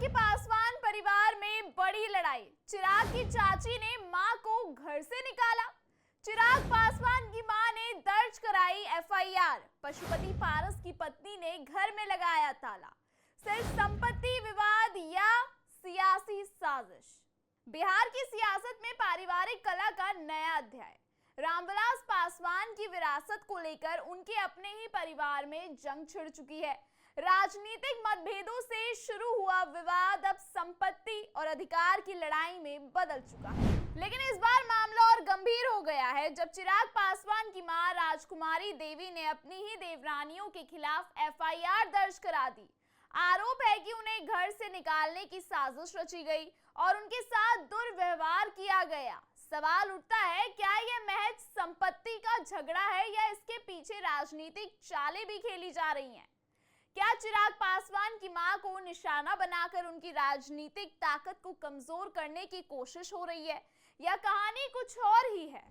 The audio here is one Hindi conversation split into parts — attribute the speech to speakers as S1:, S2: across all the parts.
S1: के पासवान परिवार में बड़ी लड़ाई। चिराग की चाची ने मां को घर से निकाला। चिराग पासवान की मां ने दर्ज कराई एफआईआर। पशुपति पारस की पत्नी ने घर में लगाया ताला। सिर्फ संपत्ति विवाद या सियासी साजिश? बिहार की सियासत में पारिवारिक कलह का नया अध्याय। रामविलास पासवान की विरासत को लेकर उनके अपने ही परिवार में जंग छिड़ चुकी है। राजनीतिक मतभेदों से शुरू हुआ विवाद अब संपत्ति और अधिकार की लड़ाई में बदल चुका है। लेकिन इस बार मामला और गंभीर हो गया है जब चिराग पासवान की मां राजकुमारी देवी ने अपनी ही देवरानियों के खिलाफ एफआईआर दर्ज करा दी। आरोप है कि उन्हें घर से निकालने की साजिश रची गई और उनके साथ दुर्व्यवहार किया गया। सवाल उठता है, क्या यह महज संपत्ति का झगड़ा है या इसके पीछे राजनीतिक चालें भी खेली जा रही हैं? क्या चिराग पासवान की मां को निशाना बनाकर उनकी राजनीतिक ताकत को कमजोर करने की कोशिश हो रही है या कहानी कुछ और ही है?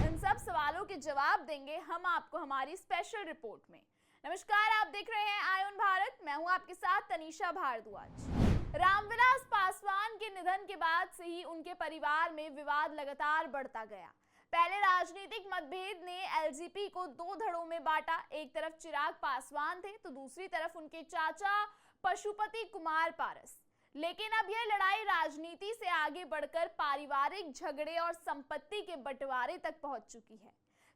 S1: इन सब सवालों के जवाब देंगे हम आपको हमारी स्पेशल रिपोर्ट में। नमस्कार, आप देख रहे हैं आयुन भारत। मैं हूं आपके साथ तनीषा भारद्वाज। रामविलास पासवान के निधन के बाद से ही उनके परिवार में विवाद लगातार बढ़ता गया। पहले राजनीतिक मतभेद ने एलजेपी को दो धड़ों में बांटा। एक तरफ चिराग पासवान थे तो दूसरी तरफ उनके चाचा पशुपति कुमार पारस। लेकिन अब यह लड़ाई राजनीति से आगे बढ़कर पारिवारिक झगड़े और संपत्ति के बंटवारे तक पहुंच चुकी है।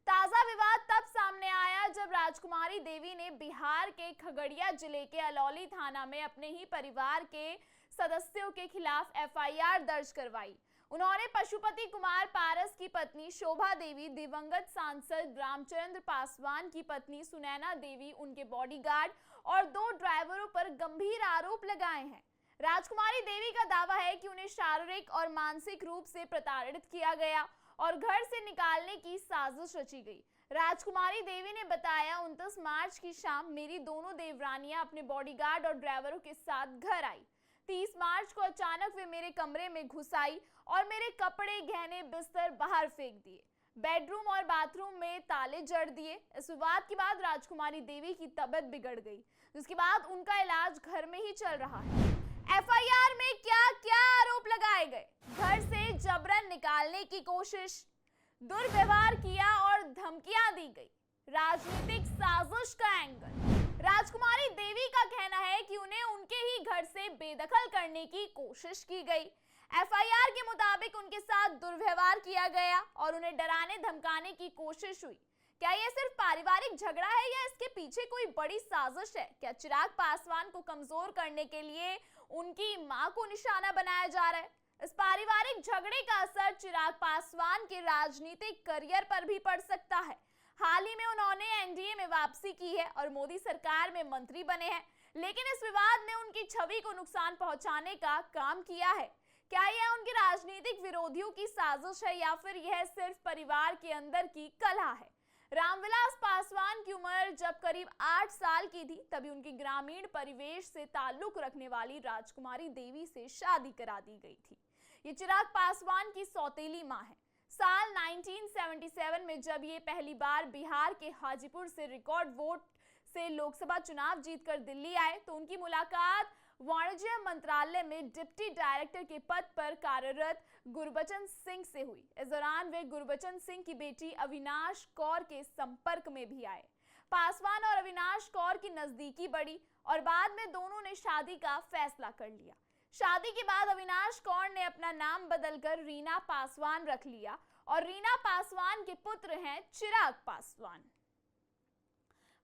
S1: ताजा विवाद तब सामने आया जब राजकुमारी देवी ने बिहार के खगड़िया जिले के अलौली थाना में अपने ही परिवार के सदस्यों के खिलाफ एफआईआर दर्ज करवाई। उन्होंने पशुपति कुमार पारस की पत्नी शोभा देवी, दिवंगत सांसद रामचंद्र पासवान की पत्नी सुनैना देवी, उनके बॉडीगार्ड और दो ड्राइवरों पर गंभीर आरोप लगाए हैं। राजकुमारी देवी का दावा है कि उन्हें शारीरिक और मानसिक रूप से प्रताड़ित किया गया और घर से निकालने की साजिश रची गई। राजकुमारी देवी ने बताया, 29 मार्च की शाम मेरी दोनों देवरानियां अपने बॉडीगार्ड और ड्राइवरों के साथ घर आई। 30 मार्च को अचानक वे मेरे कमरे में घुस आई और मेरे कपड़े, गहने, बिस्तर बाहर फेंक दिए। बेडरूम और बाथरूम में ताले जड़ दिए। इस विवाद के बाद राजकुमारी देवी की तबीयत बिगड़ गई, जिसके बाद उनका इलाज घर में ही चल रहा है। एफआईआर में क्या क्या आरोप लगाए गए? घर से जबरन निकालने की कोशिश, दुर्व्यवहार किया और धमकियां दी गई, राजनीतिक साजिश का एंगल। राजकुमारी देवी का कहना है कि उन्हें उनके ही घर से बेदखल करने की कोशिश की गई। एफआईआर के मुताबिक उनके साथ दुर्व्यवहार किया गया और उन्हें डराने धमकाने की कोशिश हुई। क्या यह सिर्फ पारिवारिक झगड़ा है या इसके पीछे कोई बड़ी साजिश है? क्या चिराग पासवान को कमजोर करने के लिए उनकी मां को निशाना बनाया जा रहा है? इस पारिवारिक झगड़े का असर चिराग पासवान के राजनीतिक करियर पर भी पड़ सकता है। हाल ही में उन्होंने एनडीए में वापसी की है और मोदी सरकार में मंत्री बने हैं, लेकिन इस विवाद ने उनकी छवि को नुकसान पहुंचाने का काम किया है। क्या यह उनके राजनीतिक विरोधियों की साजिश है या फिर यह सिर्फ परिवार के अंदर की कलह है? रामविलास पासवान की उम्र जब करीब 8 साल की थी तभी उनकी ग्रामीण परिवेश से ताल्लुक रखने वाली राजकुमारी देवी से शादी करा दी गई थी। ये चिराग पासवान की सौतेली मां है। साल 1977 में जब ये पहली बार बिहार के हाजीपुर से रिकॉर्ड वोट से लोकसभा चुनाव जीतकर दिल्ली आए तो उनकी मुलाकात वाणिज्य मंत्रालय में डिप्टी डायरेक्टर के पद पर कार्यरत गुरबचन सिंह से हुई। इस दौरान वे गुरबचन सिंह की बेटी अविनाश कौर के संपर्क में भी आए। पासवान और अविनाश कौर की नजदीकी बढ़ी और बाद में दोनों ने शादी का फैसला कर लिया। शादी के बाद अविनाश कौर ने अपना नाम बदलकर रीना पासवान रख लिया और रीना पासवान के पुत्र हैं चिराग पासवान।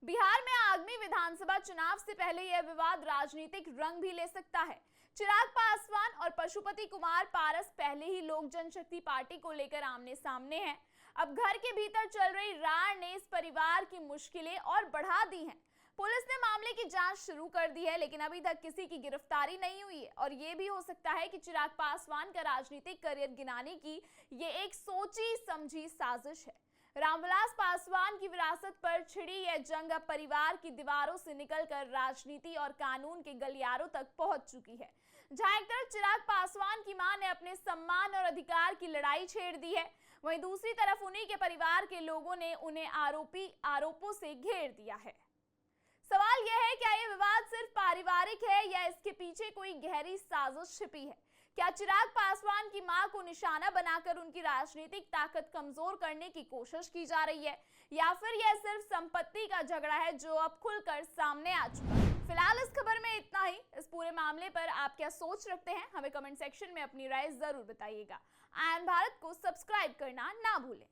S1: बिहार में आगामी विधानसभा चुनाव से पहले यह विवाद राजनीतिक रंग भी ले सकता है। चिराग पासवान और पशुपति कुमार पारस पहले ही लोक जनशक्ति पार्टी को लेकर आमने सामने हैं। अब घर के भीतर चल रही रार ने इस परिवार की मुश्किलें और बढ़ा दी हैं। पुलिस ने मामले की जांच शुरू कर दी है, लेकिन अभी तक किसी की गिरफ्तारी नहीं हुई है और ये भी हो सकता है कि चिराग पासवान का राजनीतिक करियर गिनाने की ये एक सोची समझी साजिश है। रामविलास पासवान की विरासत पर छिड़ी यह जंग अब परिवार की दीवारों से निकलकर राजनीति और कानून के गलियारों तक पहुंच चुकी है। जहां एक तरफ चिराग पासवान की मां ने अपने सम्मान और अधिकार की लड़ाई छेड़ दी है, वहीं दूसरी तरफ उन्हीं के परिवार के लोगों ने उन्हें आरोपों से घेर दिया है। सवाल यह है, क्या ये विवाद सिर्फ पारिवारिक है या इसके पीछे कोई गहरी साजिश छिपी है? क्या चिराग पासवान की मां को निशाना बनाकर उनकी राजनीतिक ताकत कमजोर करने की कोशिश की जा रही है, या फिर यह सिर्फ संपत्ति का झगड़ा है जो अब खुलकर सामने आ चुका है? फिलहाल इस खबर में इतना ही। इस पूरे मामले पर आप क्या सोच रखते हैं, हमें कमेंट सेक्शन में अपनी राय जरूर बताइएगा। आयन भारत को सब्सक्राइब करना ना भूलें।